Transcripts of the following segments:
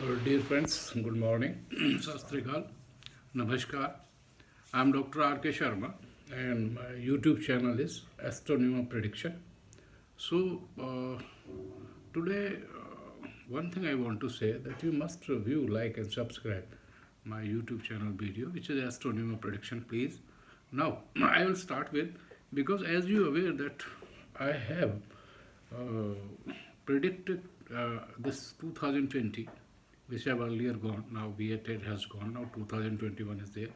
Dear friends, good morning. Sat Sri Akal, Namaskar. I am Dr. R.K. Sharma and my YouTube channel is Astronomer Prediction. So, today, one thing I want to say that you must view, like, and subscribe my YouTube channel video, which is Astronomer Prediction, please. Now, I will start with because as you are aware that I have predicted this 2020, which have earlier gone. Now V8 has gone. Now 2021 is there.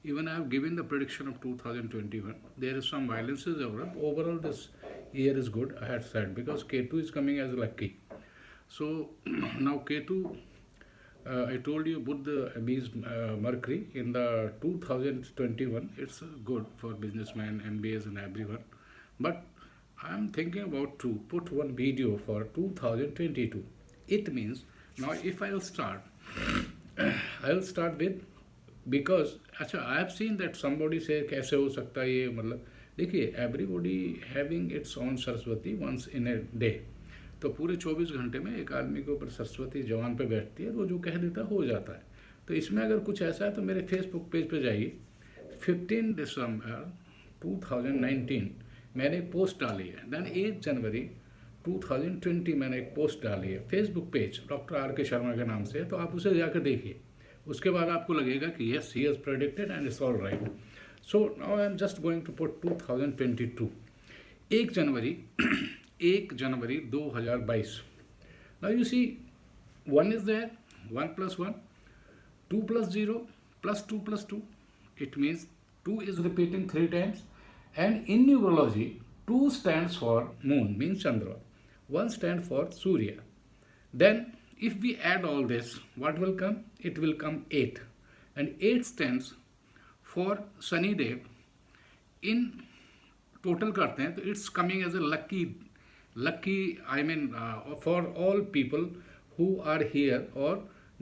Even I have given the prediction of 2021. There is some violences over. Overall, this year is good. I had said because K2 is coming as lucky. So now K2, I told you put the Abyss Mercury in the 2021. It's good for businessmen, MBAs, and everyone. But I am thinking about to put one video for 2022. It means now if I will start, I will start with because अच्छा I have seen that somebody say कैसे हो सकता है ये मतलब देखिए everybody having its own Saraswati once in a day. तो पूरे 24 घंटे में एक आदमी के ऊपर सरस्वती जवान पे बैठती है, वो जो कह देता हो जाता है. तो इसमें अगर कुछ ऐसा है तो मेरे फेसबुक पेज पे जाइए. 15 दिसंबर 2019 मैंने एक पोस्ट डाली है. देन 8 जनवरी 2020 मैंने एक पोस्ट डाली है फेसबुक पेज डॉक्टर आर के शर्मा के नाम से. तो आप उसे जाकर देखिए. उसके बाद आपको लगेगा कि yes he has predicted and it's all right. So now I am just going to put 2022. 1 January 1 January 2022. Now you see 1 is there, 1 plus 1, 2 plus 0 plus 2 plus 2. It means 2 is repeating 3 times. And in numerology, 2 stands for moon, means Chandra. 1 stands for Surya. Then, if we add all this, what will come? It will come 8. And 8 stands for Sunny Dev. In total करते हैं तो it's coming as a lucky. I mean, for all people who are here or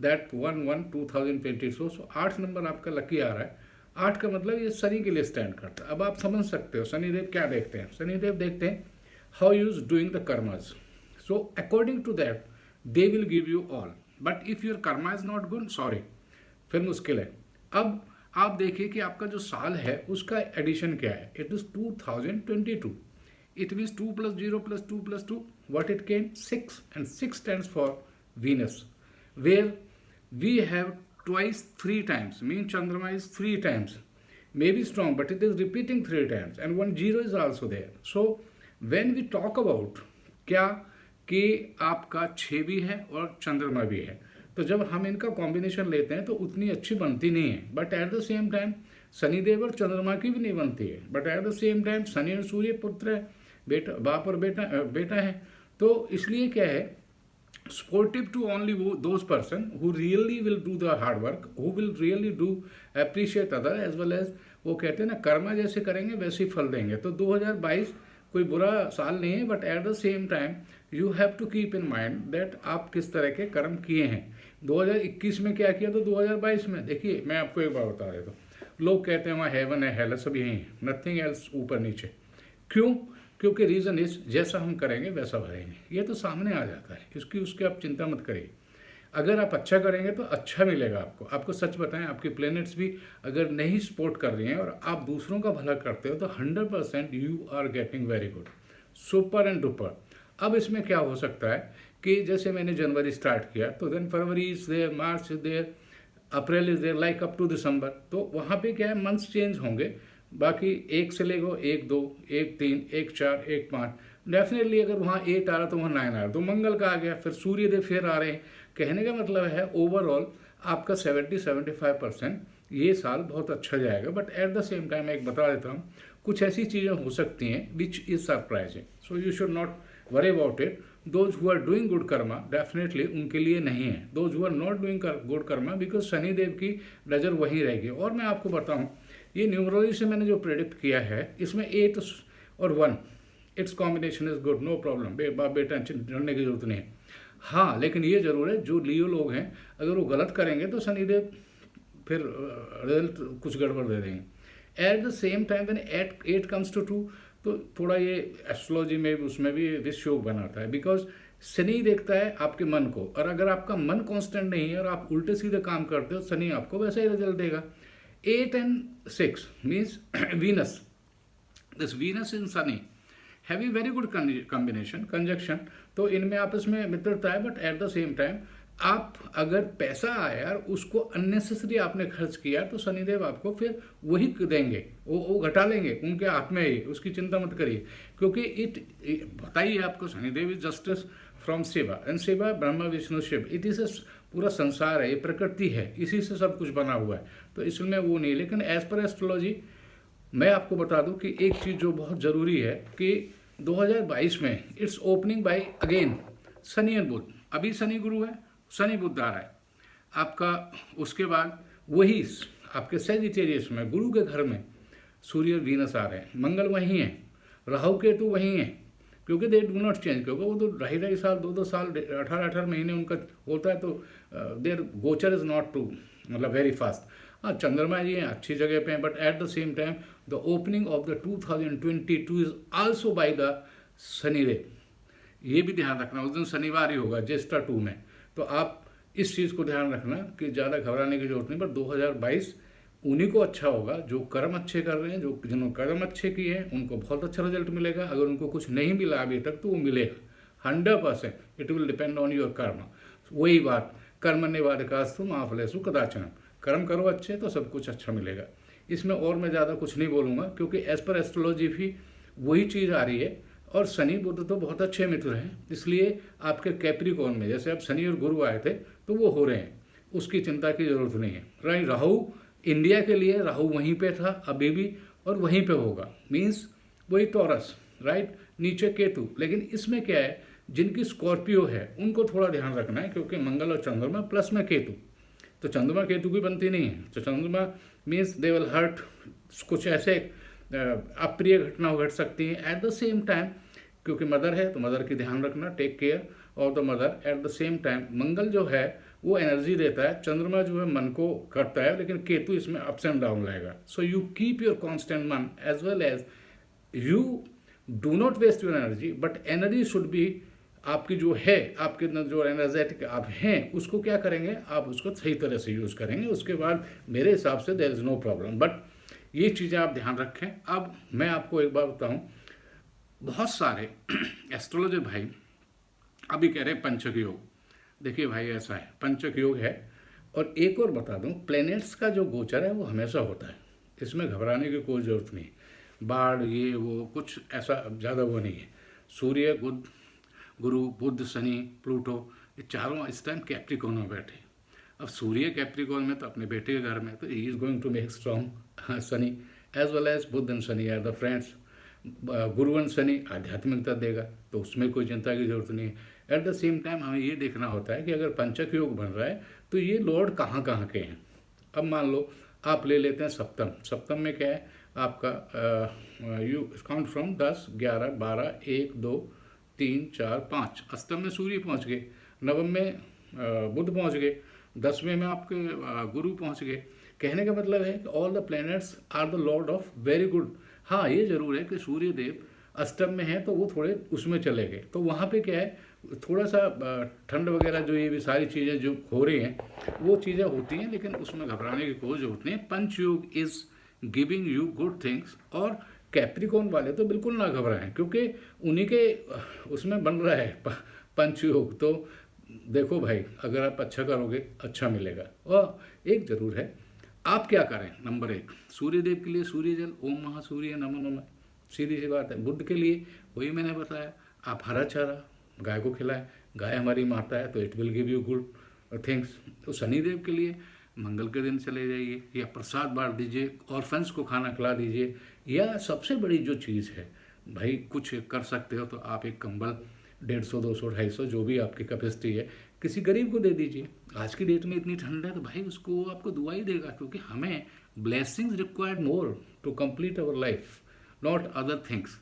that 1/1/2020. So 8 number आपका lucky आ रहा है. 8 का मतलब ये शनि के लिए स्टैंड करता है. अब आप समझ सकते हो शनिदेव क्या देखते हैं. शनिदेव देखते हैं how you is doing the karmas. So according to that they will give you all. But if your karma is not good, sorry, फिर मुश्किल है. अब आप देखिए कि आपका जो साल है उसका एडिशन क्या है. It is 2022. It means 2 plus 0 plus 2 plus 2. What it came? 6. And 6 stands for Venus. Where we have twice 3 times, means Chandrama is 3 times. Maybe strong, but it is repeating 3 times. And 1 0 is also there. So when we talk about क्या कि आपका 6 भी है और चंद्रमा भी है, तो जब हम इनका कॉम्बिनेशन लेते हैं तो उतनी अच्छी बनती नहीं है. But at the same time Shanidev और चंद्रमा की भी नहीं बनती है. But at the same time Shani और सूर्य पुत्र है, बेटा बाप और बेटा है. तो इसलिए क्या है, supportive to only those person who really will do the hard work, who will really do appreciate other as well as वो कहते हैं ना कर्मा जैसे करेंगे वैसे ही फल देंगे. तो 2022 कोई बुरा साल नहीं है. But at the same time you have to keep in mind that आप किस तरह के कर्म किए हैं. 2021 में क्या किया तो 2022 में देखिए. मैं आपको एक बात बता देता हूँ. लोग कहते हैं वहाँ हेवन है, हेल है, सब यही है, नथिंग एल्स ऊपर नीचे. क्यों? क्योंकि रीज़न इज जैसा हम करेंगे वैसा भरेंगे. ये तो सामने आ जाता है. उसकी आप चिंता मत करिए. अगर आप अच्छा करेंगे तो अच्छा मिलेगा आपको. आपको सच बताएं, आपकी प्लैनेट्स भी अगर नहीं सपोर्ट कर रही हैं और आप दूसरों का भला करते हो तो 100% you are getting very good, super and duper. अब इसमें क्या हो सकता है कि जैसे मैंने जनवरी स्टार्ट किया तो then February is there, March is there, April is there, like up to December. तो वहाँ पे क्या है, मंथ्स चेंज होंगे. बाकी 1 से लेगो 1 2 1 3 1 4 1 5. डेफिनेटली अगर वहाँ 8 आ रहा तो वहाँ 9 आ रहा. तो मंगल का आ गया, फिर सूर्यदेव फिर आ रहे हैं. कहने का मतलब है ओवरऑल आपका 70-75% ये साल बहुत अच्छा जाएगा. But at the same time एक बता देता हूँ, कुछ ऐसी चीज़ें हो सकती हैं which is surprising. So you should not worry about it. Those who are doing good karma definitely उनके लिए नहीं है. Those who are not doing good karma because Shanidev की नज़र वहीं रहेगी. और मैं आपको बताऊँ, ये न्यूमरोलॉजी से मैंने जो प्रेडिक्ट किया है इसमें 8 और 1 its combination is good, no problem. बाप बेटा डरने की जरूरत नहीं है. हाँ, लेकिन ये जरूर है जो लियो लोग हैं अगर वो गलत करेंगे तो शनिदेव फिर रिजल्ट कुछ गड़बड़ दे देंगे. At the same time when 8 comes to 2 तो थोड़ा ये एस्ट्रोलॉजी में उसमें भी विष योग बनाता है. बिकॉज शनि देखता है आपके मन को, और अगर आपका मन कांस्टेंट नहीं है और आप उल्टे सीधे काम करते हो, शनि आपको वैसा ही रिजल्ट देगा। 8 and 6 means Venus, this Venus in Shani have a very good combination conjunction, तो इनमें आपस में मित्रता है। But at the same time आप अगर पैसा आया और उसको अननेसेसरी आपने खर्च किया तो शनिदेव आपको फिर वही देंगे, वो घटा लेंगे, उनके हाथ में ही, उसकी चिंता मत करिए। क्योंकि बताइए आपको, Shanidev is justice from Shiva, and Shiva Brahma Vishnu Shiv, it is पूरा संसार है, ये प्रकृति है, इसी से सब कुछ बना हुआ है, तो इसमें वो नहीं। लेकिन एज पर एस्ट्रोलॉजी मैं आपको बता दूं कि एक चीज़ जो बहुत ज़रूरी है कि 2022 में it's opening by again Shani and Budh. अभी शनि गुरु है, शनि बुध आ रहा है आपका, उसके बाद वही आपके सैजिटेरियस में गुरु के घर में सूर्य और वीनस आ रहे हैं, मंगल वहीं है, राहु केतु वहीं है, क्योंकि दे डू नॉट चेंज, क्योंकि वो तो 2.5 साल 2-2 साल 18-18 महीने उनका होता है, तो देयर गोचर इज नॉट टू मतलब वेरी फास्ट। हाँ, चंद्रमा जी हैं, अच्छी जगह पे हैं, but at the same time the opening of the 2022 is also by the Shanidev, ये भी ध्यान रखना। उस दिन शनिवार ही होगा ज्येष्ठा 2 में, तो आप इस चीज़ को ध्यान रखना कि ज़्यादा घबराने की जरूरत नहीं। पर 2022 उन्हीं को अच्छा होगा जो कर्म अच्छे कर रहे हैं, जो जिन्होंने कर्म अच्छे किए हैं उनको बहुत अच्छा रिजल्ट मिलेगा। अगर उनको कुछ नहीं मिला अभी तक तो वो मिलेगा 100%, it will depend on your कर्म। वही बात, कर्मण्येवाधिकारस्तु मा फलेषु कदाचन, कर्म करो अच्छे तो सब कुछ अच्छा मिलेगा। इसमें और मैं ज़्यादा कुछ नहीं बोलूँगा, क्योंकि एज पर एस्ट्रोलॉजी भी वही चीज़ आ रही है। और शनि बुध तो बहुत अच्छे मित्र हैं, इसलिए आपके कैप्रिकॉर्न में जैसे अब शनि और गुरु आए थे तो वो हो रहे हैं, उसकी चिंता की जरूरत नहीं है। राइट, राहु इंडिया के लिए राहु वहीं पे था अभी भी और वहीं पे होगा, मीन्स वही टॉरस, राइट, नीचे केतु। लेकिन इसमें क्या है, जिनकी स्कॉर्पियो है उनको थोड़ा ध्यान रखना है, क्योंकि मंगल और चंद्रमा प्लस में केतु, तो चंद्रमा केतु की बनती नहीं है, तो चंद्रमा मीन्स दे विल हर्ट, कुछ ऐसे अप्रिय घटना घट सकती हैं। एट द सेम टाइम क्योंकि मदर है तो मदर की ध्यान रखना, take care of the mother. At the same time Mangal जो है वो एनर्जी देता है, चंद्रमा जो है मन को करता है, लेकिन केतु इसमें अप्स एंड डाउन लाएगा। So you keep your constant mann as well as you do not waste your energy, but energy should be आपकी जो है, आपके अंदर जो एनर्जेटिक आप हैं उसको क्या करेंगे, आप उसको सही तरह से यूज़ करेंगे, उसके बाद मेरे हिसाब से there is no problem. But ये चीज़ें आप ध्यान रखें। अब मैं आपको एक बात बताऊं, बहुत सारे एस्ट्रोलॉजर भाई अभी कह रहे हैं पंचक योग। देखिए भाई, ऐसा है, पंचक योग है। और एक और बता दूं, प्लैनेट्स का जो गोचर है वो हमेशा होता है, इसमें घबराने की कोई ज़रूरत नहीं। बाढ़ ये वो कुछ ऐसा ज़्यादा वो नहीं है। सूर्य बुध गुरु बुध शनि प्लूटो ये चारों इस टाइम कैप्रिकॉर्न में बैठे। अब सूर्य कैप्रिकॉर्न में तो अपने बेटे के घर में, तो he is going to make strong Shani as well as Budh and Shani are the friends. Guru and Shani आध्यात्मिकता देगा, तो उसमें कोई चिंता की जरूरत नहीं है। एट द सेम टाइम हमें ये देखना होता है कि अगर पंचक योग बन रहा है तो ये लॉर्ड कहाँ कहाँ के हैं। अब मान लो आप ले लेते हैं सप्तम, सप्तम में क्या है आपका, यू काउंट फ्रॉम 10 11 12 1 2 3 4 5, अष्टम में सूर्य पहुंच गए, नवम में बुध पहुंच गए, 10वें में आपके गुरु पहुंच गए। कहने का मतलब है कि all the planets are the lord of very good. हाँ, ये जरूर है कि सूर्य देव अष्टम में है तो वो थोड़े उसमें चले गए, तो वहाँ पे क्या है थोड़ा सा ठंड वगैरह जो ये भी सारी चीज़ें जो हो रही हैं वो चीज़ें होती हैं, लेकिन उसमें घबराने की कोई जरूरत नहीं है। पंच योग is giving you good things. और कैप्रिकॉर्न वाले तो बिल्कुल ना घबराएं, क्योंकि उन्हीं के उसमें बन रहा है पंच योग। तो देखो भाई, अगर आप अच्छा करोगे अच्छा मिलेगा। और एक जरूर है, आप क्या करें, नंबर 1 सूर्य देव के लिए सूर्य जल, ओम महासूर्य नमो नमः, सीधी सी बात है। बुध के लिए वही मैंने बताया, आप हरा चारा गाय को खिलाएं, गाय हमारी माता है तो it will give you good things. तो शनिदेव के लिए मंगल के दिन चले जाइए, या प्रसाद बांट दीजिए, ऑर्फन्स को खाना खिला दीजिए, या सबसे बड़ी जो चीज़ है भाई, कुछ कर सकते हो तो आप एक कंबल 150 200 250 जो भी आपकी कैपेसिटी है किसी गरीब को दे दीजिए। आज की डेट में इतनी ठंड है तो भाई उसको आपको दुआ ही देगा, क्योंकि हमें blessings required more to complete our life, not other things.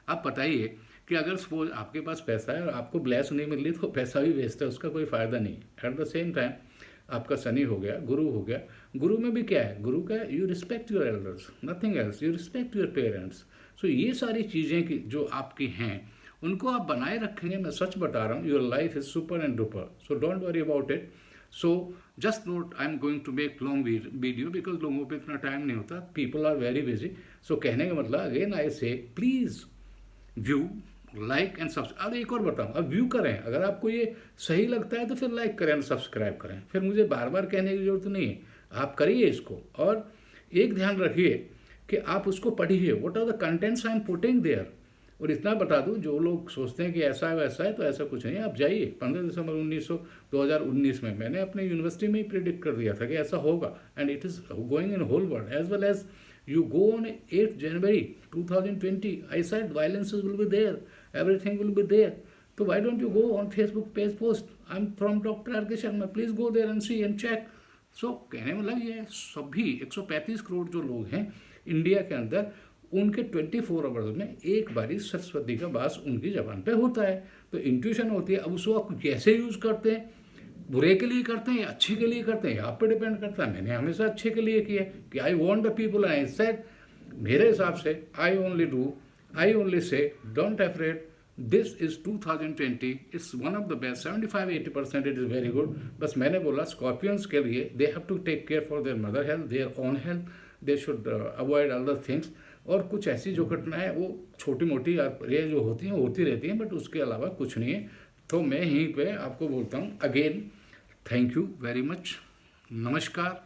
आप बताइए कि अगर सपोज आपके पास पैसा है और आपको ब्लेस नहीं मिल रही तो पैसा भी वेस्ट है, उसका कोई फ़ायदा नहीं। एट द सेम टाइम आपका शनि हो गया, गुरु हो गया, गुरु में भी क्या है, गुरु का you respect your elders, nothing else, you respect your parents. So ये सारी चीज़ें की जो आपकी हैं उनको आप बनाए रखेंगे, मैं सच बता रहा हूँ, your life is super and duper, so don't worry about it. So just note, I am going to make long video because लोगों पे इतना टाइम नहीं होता, people are very busy. So कहने का मतलब again I say please view, like and subscribe. अब एक और बताऊँ, अब व्यू करें, अगर आपको ये सही लगता है तो फिर लाइक करें और सब्सक्राइब करें, फिर मुझे बार बार कहने की जरूरत नहीं है, आप करिए इसको. और एक ध्यान रखिए कि आप उसको पढ़िए, what are the contents I am putting there. और इतना बता दूं, जो लोग सोचते हैं कि ऐसा है वैसा है, तो ऐसा कुछ नहीं है. आप जाइए 15 दिसंबर 2019 में मैंने अपने यूनिवर्सिटी में ही प्रिडिक्ट कर दिया था कि ऐसा होगा, and it is going in whole world as well as you go on 8th January 2020, I said violences will be there, everything will be there. So why don't you go on Facebook page post, I'm from Dr. R.K. Sharma, please go there and see and check. So कहने मतलब ये सभी 135 करोड़ जो लोग हैं India के अंदर, उनके 24 आवर्स में एक बारी सरस्वती का वास उनकी जबान पे होता है, तो इंट्यूशन होती है. अब उसको आप कैसे यूज़ करते हैं, बुरे के लिए करते हैं या अच्छे के लिए करते हैं, आप पे डिपेंड करता है. मैंने हमेशा अच्छे के लिए किया कि I want the people, I said, मेरे हिसाब से I only say don't afraid. This is 2020, it's one of the best. 75-80% it is very good. बस मैंने बोला स्कॉर्पियंस के लिए they have to take care for their mother health, their own health, they should avoid other things. और कुछ ऐसी जो घटनाएं वो छोटी मोटी ये जो होती हैं होती रहती हैं, बट उसके अलावा कुछ नहीं है. तो मैं यहीं पे आपको बोलता हूँ again, thank you very much, नमस्कार,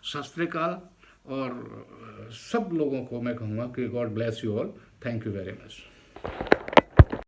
सत श्री अकाल. और सब लोगों को मैं कहूँगा कि God bless you all. Thank you very much.